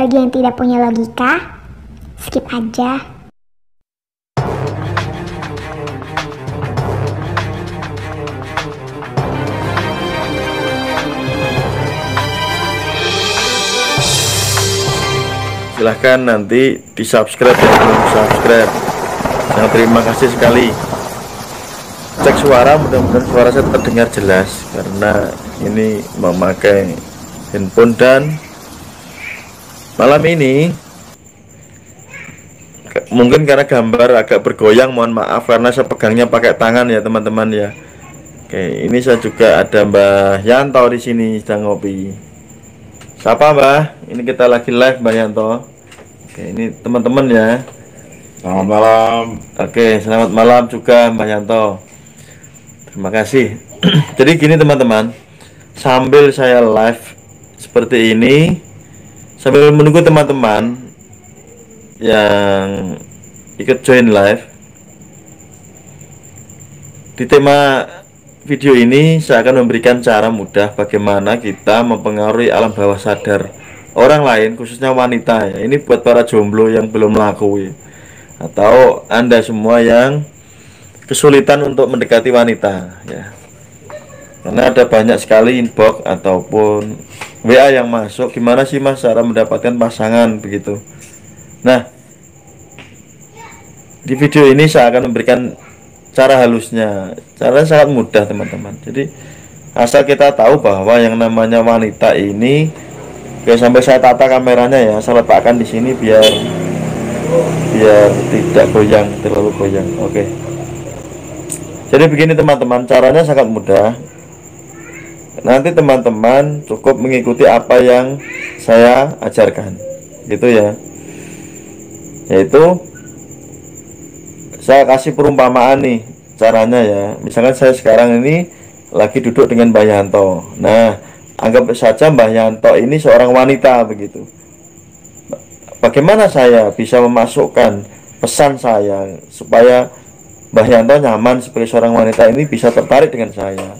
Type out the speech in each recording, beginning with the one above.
bagi yang tidak punya logika, skip aja. Silahkan nanti di subscribe yang belum subscribe. Yang terima kasih sekali. Cek suara, mudah-mudahan suara saya terdengar jelas karena ini memakai handphone, dan malam ini mungkin karena gambar agak bergoyang, mohon maaf karena saya pegangnya pakai tangan ya teman-teman ya. Oke, ini saya juga ada Mbah Yanto di sini sedang ngopi. Siapa Mbah? Ini kita lagi live Mbah Yanto. Oke, ini teman-teman ya. Selamat malam. Oke, selamat malam juga Mbah Yanto. Terima kasih. Jadi gini teman-teman, sambil saya live seperti ini, sambil menunggu teman-teman yang ikut join live, di tema video ini saya akan memberikan cara mudah bagaimana kita mempengaruhi alam bawah sadar orang lain, khususnya wanita ya. Ini buat para jomblo yang belum laku ya, atau Anda semua yang kesulitan untuk mendekati wanita ya, karena ada banyak sekali inbox ataupun WA yang masuk, gimana sih mas cara mendapatkan pasangan begitu. Nah, di video ini saya akan memberikan cara halusnya. Caranya sangat mudah teman-teman. Jadi asal kita tahu bahwa yang namanya wanita ini, oke, sampai saya tata kameranya ya, saya letakkan di sini biar tidak goyang, terlalu goyang. Oke. Jadi begini teman-teman, caranya sangat mudah. Nanti teman-teman cukup mengikuti apa yang saya ajarkan, gitu ya. Yaitu saya kasih perumpamaan nih caranya ya. Misalkan saya sekarang ini lagi duduk dengan Mbah Yanto. Nah, anggap saja Mbah Yanto ini seorang wanita begitu. Bagaimana saya bisa memasukkan pesan saya supaya Mbah Yanto nyaman sebagai seorang wanita ini bisa tertarik dengan saya?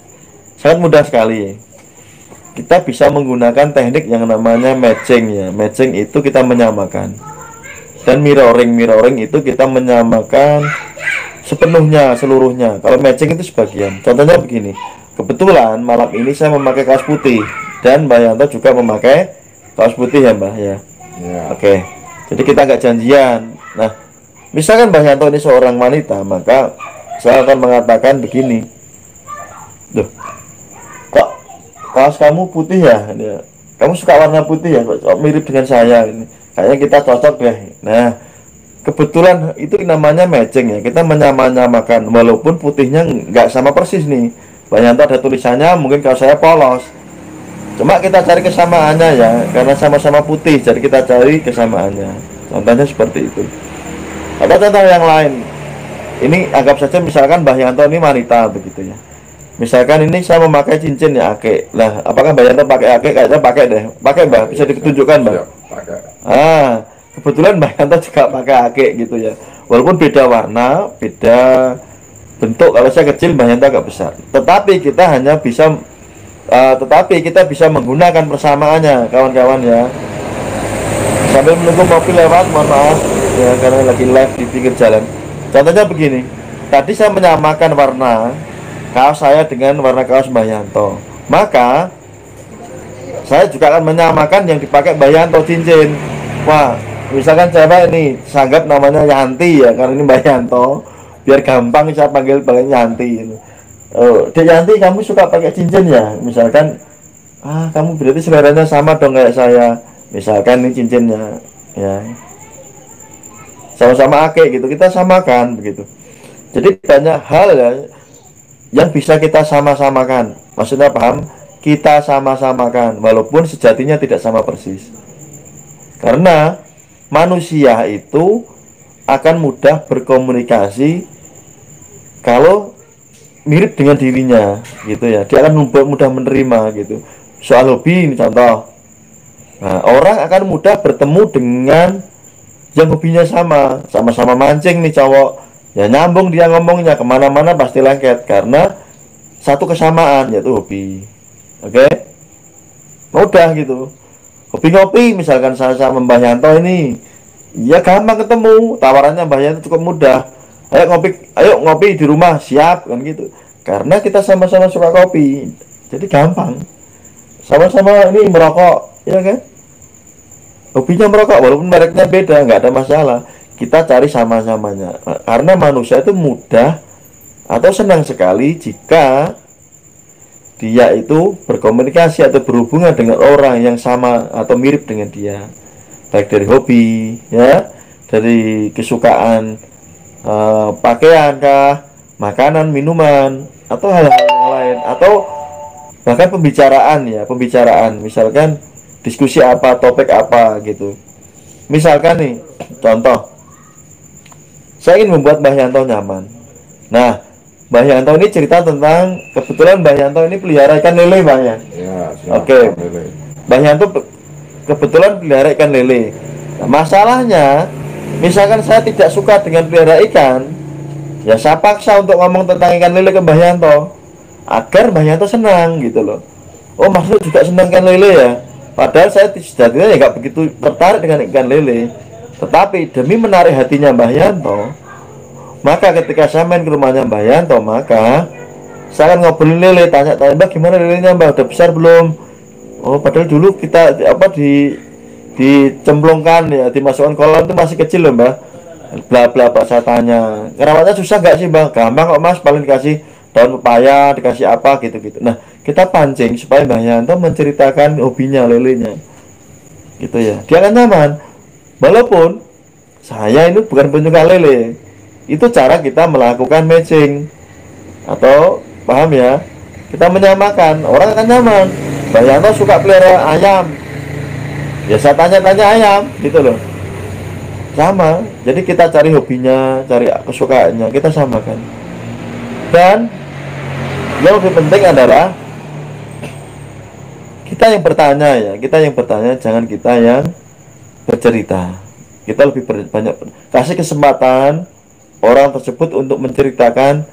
Sangat mudah sekali. Kita bisa menggunakan teknik yang namanya matching ya. Matching itu kita menyamakan, dan mirroring itu kita menyamakan sepenuhnya, seluruhnya. Kalau matching itu sebagian. Contohnya begini, kebetulan malam ini saya memakai kaos putih dan Mbah Yanto juga memakai kaos putih ya Mbah ya. Oke, jadi kita nggak janjian. Nah, misalkan Mbah Yanto ini seorang wanita, maka saya akan mengatakan begini, loh, kok kaos kamu putih ya? Kamu suka warna putih ya? Kok mirip dengan saya ini? Kayaknya kita cocok deh. Nah, kebetulan itu namanya matching ya. Kita menyamakan, walaupun putihnya nggak sama persis nih. Mbah Yanto ada tulisannya, mungkin kalau saya polos. Cuma kita cari kesamaannya ya, karena sama-sama putih, jadi kita cari kesamaannya. Contohnya seperti itu. Ada contoh yang lain. Ini anggap saja misalkan Mbah Yanto ini wanita begitu ya. Misalkan ini saya memakai cincin ya ake. Lah, apakah Mbah Yanto pakai ake? Kayaknya pakai deh. Pakai Mbah, bisa ditunjukkan Mbah. Kebetulan Mbah Yanto juga pakai ake gitu ya. Walaupun beda warna, beda bentuk. Kalau saya kecil, Mbah Yanto agak besar. Tetapi kita bisa menggunakan persamaannya, kawan-kawan ya. Sambil menunggu mobil lewat, mohon maaf ya, karena lagi live di pinggir jalan. Contohnya begini, tadi saya menyamakan warna kaos saya dengan warna kaos Mbah Yanto, maka saya juga akan menyamakan yang dipakai Mbah Yanto, cincin. Wah, misalkan cewek ini, sanggap namanya Yanti ya, karena ini Mbah Yanto, biar gampang saya panggil Yanti. Oh, Dek Yanti, kamu suka pakai cincin ya? Misalkan, kamu berarti seleranya sama dong kayak saya. Misalkan ini cincinnya, ya, sama-sama ake gitu, kita samakan begitu. Jadi banyak hal ya yang bisa kita sama-samakan. Maksudnya paham? Kita sama-samakan, walaupun sejatinya tidak sama persis. Karena manusia itu akan mudah berkomunikasi kalau mirip dengan dirinya, gitu ya. Dia akan mudah menerima gitu. Soal hobi ini contoh. Nah, orang akan mudah bertemu dengan yang hobinya sama-sama mancing nih cowok. Ya nyambung dia ngomongnya, kemana-mana pasti lengket karena satu kesamaan yaitu hobi. Oke, mudah gitu. hobi ngopi, misalkan saya sama Mbah Yanto ini, ya gampang ketemu, tawarannya Mbah Yanto cukup mudah. Ayo ngopi di rumah, siap kan gitu. Karena kita sama-sama suka kopi, jadi gampang. Sama-sama ini merokok, ya kan? Hobinya merokok, walaupun mereknya beda, nggak ada masalah. Kita cari sama-samanya. Karena manusia itu mudah atau senang sekali jika dia itu berkomunikasi atau berhubungan dengan orang yang sama atau mirip dengan dia, baik dari hobi, ya, dari kesukaan, pakaian kah, makanan, minuman, atau hal-hal yang lain, atau bahkan pembicaraan, misalkan diskusi apa, topik apa gitu. Misalkan nih, contoh, saya ingin membuat Mbah Yanto nyaman. Nah, Mbah Yanto ini cerita tentang, kebetulan Mbah Yanto ini pelihara ikan lele, Bang ya. Oke. Mbah Yanto kebetulan pelihara ikan lele. Nah, masalahnya, misalkan saya tidak suka dengan pelihara ikan, ya saya paksa untuk ngomong tentang ikan lele ke Mbah Yanto agar Mbah Yanto senang gitu loh. Oh, maksud juga senang ikan lele ya. Padahal saya sejatinya ya nggak begitu tertarik dengan ikan lele. Tetapi demi menarik hatinya Mbah Yanto, maka ketika saya main ke rumahnya Mbah Yanto, maka saya akan ngobrolin lele, tanya-tanya, Mbah gimana lelenya, Mbah udah besar belum? Oh, padahal dulu kita dicemplungkan ya, dimasukkan kolam itu masih kecil loh, Mbah. Bla bla, Pak, saya tanya. Ngerawatnya susah nggak sih, Mbah? Gampang kok, Mas, paling dikasih daun pepaya, dikasih apa gitu-gitu. Nah, kita pancing supaya Mbah Yanto menceritakan hobinya lelenya. Gitu ya. Dia akan nyaman. Walaupun saya ini bukan penyuka lele. Itu cara kita melakukan matching. Atau paham ya? Kita menyamakan, orang akan nyaman. Mbah Yanto suka pelihara ayam. Ya saya tanya-tanya ayam, gitu loh. Sama. Jadi kita cari hobinya, cari kesukaannya, kita samakan. Dan yang lebih penting adalah kita yang bertanya ya, jangan kita yang bercerita. Kita lebih banyak kasih kesempatan orang tersebut untuk menceritakan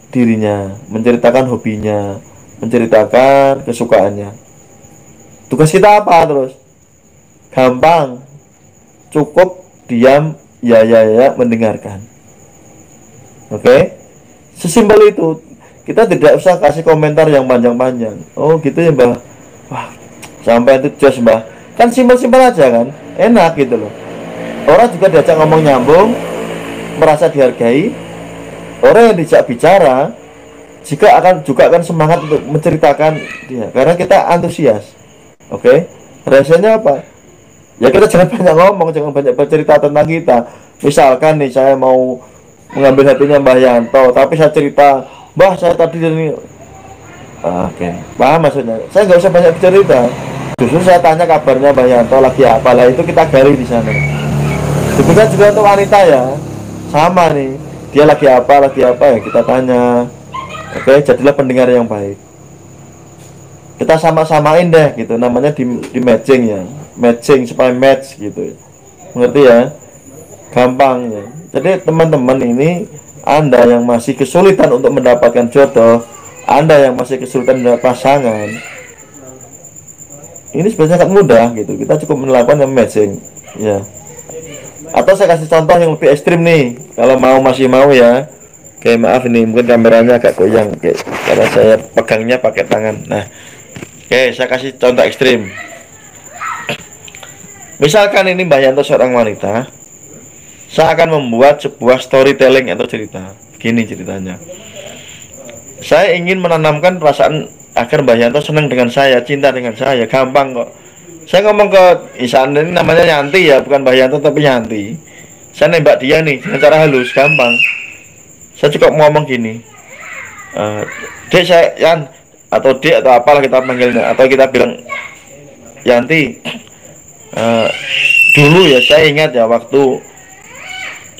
dirinya, menceritakan hobinya, menceritakan kesukaannya. Tugas kita apa terus? Gampang, cukup diam, ya mendengarkan. Oke? Sesimpel itu. Kita tidak usah kasih komentar yang panjang-panjang. Oh gitu ya, Mbah. Wah, sampai itu jos, Mbah. Kan simpel-simpel aja kan, enak gitu loh. Orang juga diajak ngomong nyambung, merasa dihargai. Orang yang diajak bicara juga akan semangat untuk menceritakan dia, karena kita antusias. Oke? Rahasianya apa? Ya kita jangan banyak ngomong, jangan banyak bercerita tentang kita. Misalkan nih saya mau mengambil hatinya Mbah Yanto, tapi saya cerita, Mbah saya tadi ini, oke, paham maksudnya. Saya nggak usah banyak bercerita. Justru saya tanya kabarnya Mbah Yanto lagi apa, lah itu kita gali di sana. Demikian juga untuk wanita ya, sama nih, dia lagi apa ya kita tanya. Oke, jadilah pendengar yang baik. Kita sama-samain deh gitu, namanya di matching ya, matching supaya match gitu, mengerti ya? Gampang ya. Jadi teman-teman ini, Anda yang masih kesulitan untuk mendapatkan jodoh, Anda yang masih kesulitan mendapat pasangan, ini sebenarnya sangat mudah gitu. Kita cukup melakukan yang matching ya. Atau saya kasih contoh yang lebih ekstrim nih, kalau masih mau ya. Oke, maaf ini mungkin kameranya agak goyang, oke, karena saya pegangnya pakai tangan. Nah, oke, saya kasih contoh ekstrim. Misalkan ini Mbah Yanto seorang wanita, saya akan membuat sebuah storytelling atau cerita. Gini ceritanya. Saya ingin menanamkan perasaan agar Mbah Yanto senang dengan saya, cinta dengan saya. Gampang kok. Saya ngomong ke Isan, ini namanya Yanti ya, bukan Mbah Yanto tapi Yanti. Saya nembak dia nih dengan cara halus, gampang. Saya cukup ngomong gini, Dek saya Yan, atau Dek atau apalah kita panggilnya, atau kita bilang Yanti, dulu ya saya ingat ya waktu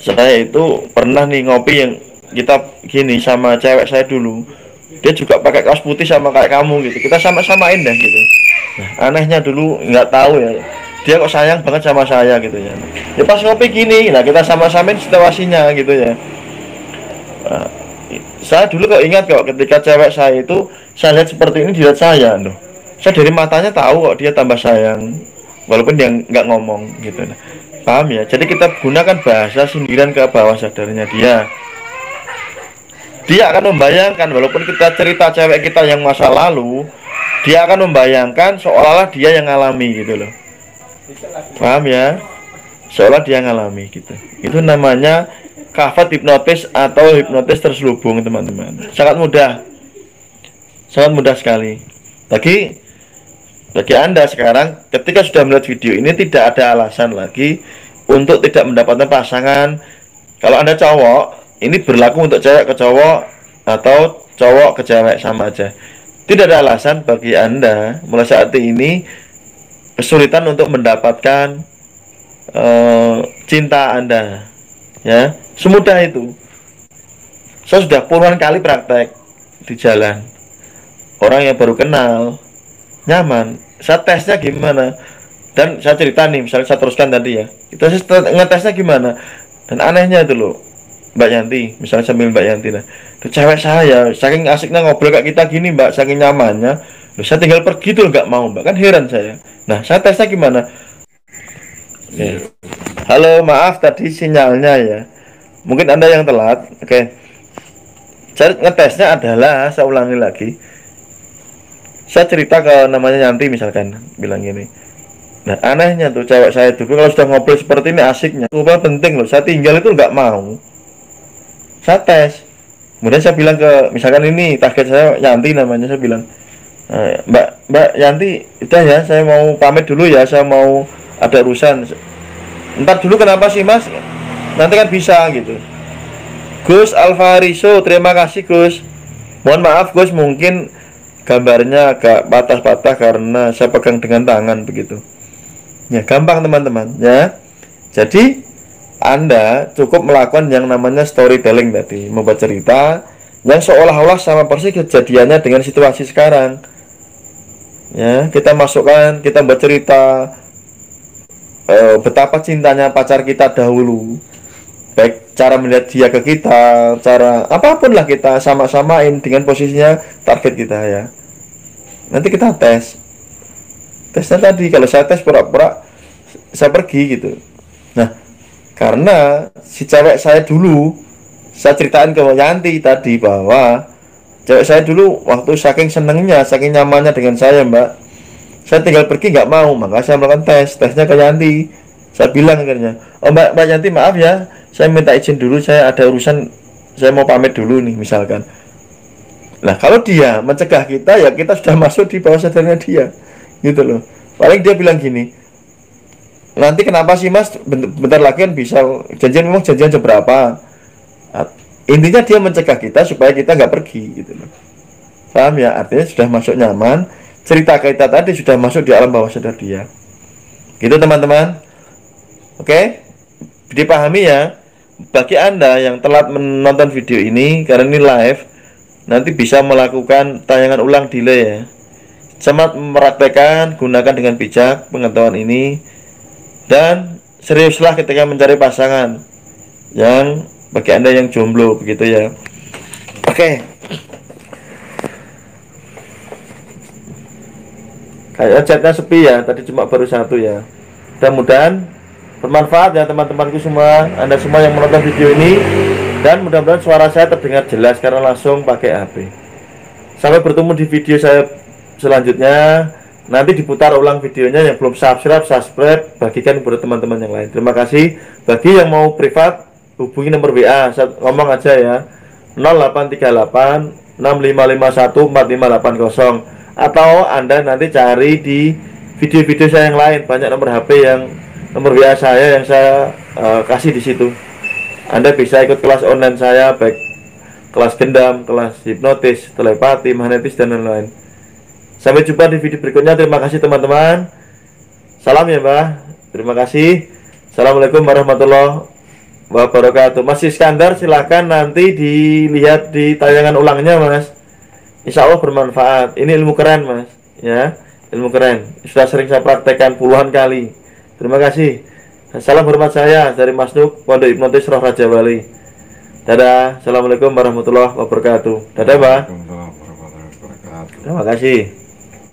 saya itu pernah nih ngopi yang kita gini sama cewek saya dulu, dia juga pakai kaos putih sama kayak kamu gitu, kita sama-samain deh gitu. Nah, anehnya dulu nggak tahu ya, dia kok sayang banget sama saya gitu ya. Ya pas ngopi gini, nah kita sama-samain situasinya gitu ya. Saya dulu kok ingat kok ketika cewek saya itu saya lihat seperti ini, dilihat saya loh. Saya dari matanya tahu kok dia tambah sayang. walaupun dia nggak ngomong gitu. Nah, paham ya? Jadi kita gunakan bahasa sindiran ke bawah sadarnya dia. Dia akan membayangkan, walaupun kita cerita cewek kita yang masa lalu, dia akan membayangkan seolah-olah dia yang ngalami gitu loh. Paham ya? Seolah dia ngalami gitu. Itu namanya kafat hipnotis atau hipnotis terselubung, teman-teman. Sangat mudah. Sangat mudah sekali. Bagi Anda sekarang, ketika sudah melihat video ini, tidak ada alasan lagi untuk tidak mendapatkan pasangan. Kalau Anda cowok, ini berlaku untuk cewek ke cowok atau cowok ke cewek, sama aja. Tidak ada alasan bagi Anda mulai saat ini kesulitan untuk mendapatkan cinta Anda, ya. Semudah itu. Saya sudah puluhan kali praktek di jalan. Orang yang baru kenal, nyaman. Saya tesnya gimana? Dan saya cerita nih, misalnya saya teruskan tadi ya. Kita ngetesnya gimana? Dan anehnya itu loh, Mbak Yanti, misalnya sambil Mbak Yanti lah, tuh cewek saya, saking asiknya ngobrol kayak kita gini Mbak, saking nyamannya, loh, saya tinggal pergi tuh nggak mau Mbak, kan heran saya. Nah, saya tesnya gimana? Oke. Halo, maaf tadi sinyalnya ya, mungkin Anda yang telat. Oke. Saya ngetesnya adalah, saya ulangi lagi, saya cerita ke namanya Yanti misalkan, bilang gini. Nah, anehnya tuh cewek saya dulu kalau sudah ngobrol seperti ini asiknya, apa penting loh, saya tinggal itu nggak mau. Saya tes, kemudian saya bilang ke, misalkan ini target saya Yanti namanya, saya bilang, Mbak Yanti, udah ya, saya mau pamit dulu ya, saya mau ada urusan. Ntar dulu, kenapa sih Mas? Nanti kan bisa gitu. Gus Alvariso, terima kasih Gus. Mohon maaf Gus, mungkin gambarnya agak patah-patah karena saya pegang dengan tangan begitu. Ya gampang teman-teman ya. Jadi Anda cukup melakukan yang namanya storytelling tadi, membuat cerita yang seolah-olah sama persis kejadiannya dengan situasi sekarang. Ya, kita masukkan, kita buat cerita betapa cintanya pacar kita dahulu. Baik cara melihat dia ke kita, cara apapun lah, kita sama-samain dengan posisinya target kita ya. Nanti kita tes. Tesnya tadi, kalau saya tes pura-pura saya pergi gitu. Nah, karena si cewek saya dulu, saya ceritain ke Yanti tadi bahwa cewek saya dulu waktu saking senengnya, saking nyamannya dengan saya Mbak, saya tinggal pergi nggak mau, maka saya melakukan tesnya ke Yanti. Saya bilang akhirnya, oh Mbak Yanti maaf ya, saya minta izin dulu, saya ada urusan, saya mau pamit dulu nih misalkan. Nah kalau dia mencegah kita, ya kita sudah masuk di bawah sadarnya dia, gitu loh. Paling dia bilang gini, nanti kenapa sih Mas, bentar lagi kan bisa janjian, memang janjian jam berapa. Intinya dia mencegah kita supaya kita nggak pergi gitu loh. Paham ya? Artinya sudah masuk nyaman, cerita kita tadi sudah masuk di alam bawah sadar dia. Gitu teman-teman. Oke, dipahami ya. Bagi Anda yang telat menonton video ini, karena ini live, nanti bisa melakukan tayangan ulang delay ya. Semangat mempraktekkan, gunakan dengan bijak pengetahuan ini, dan seriuslah ketika mencari pasangan yang bagi Anda yang jomblo begitu ya. Oke. Kayak chatnya sepi ya, tadi cuma baru satu ya. Mudah-mudahan bermanfaat ya teman-temanku semua, Anda semua yang menonton video ini, dan mudah-mudahan suara saya terdengar jelas karena langsung pakai HP. Sampai bertemu di video saya selanjutnya. Nanti diputar ulang videonya, yang belum subscribe, bagikan kepada teman-teman yang lain. Terima kasih. Bagi yang mau privat, hubungi nomor WA, saya ngomong aja ya, 0838 6551 4580, atau Anda nanti cari di video-video saya yang lain, banyak nomor HP yang nomor WA saya yang saya kasih di situ. Anda bisa ikut kelas online saya, baik kelas gendam, kelas hipnotis, telepati, magnetis, dan lain-lain. Sampai jumpa di video berikutnya. Terima kasih teman-teman. Salam ya Mbak. Terima kasih. Assalamualaikum warahmatullahi wabarakatuh. Mas Iskandar, silahkan nanti dilihat di tayangan ulangnya Mas. Insya Allah bermanfaat. Ini ilmu keren Mas, ya, ilmu keren. Sudah sering saya praktekkan puluhan kali. Terima kasih. Salam hormat saya dari Mas Nuk, Pondok Hipnotis Roh Raja Wali. Dadah. Assalamualaikum warahmatullahi wabarakatuh. Dadah Mbak. Terima kasih.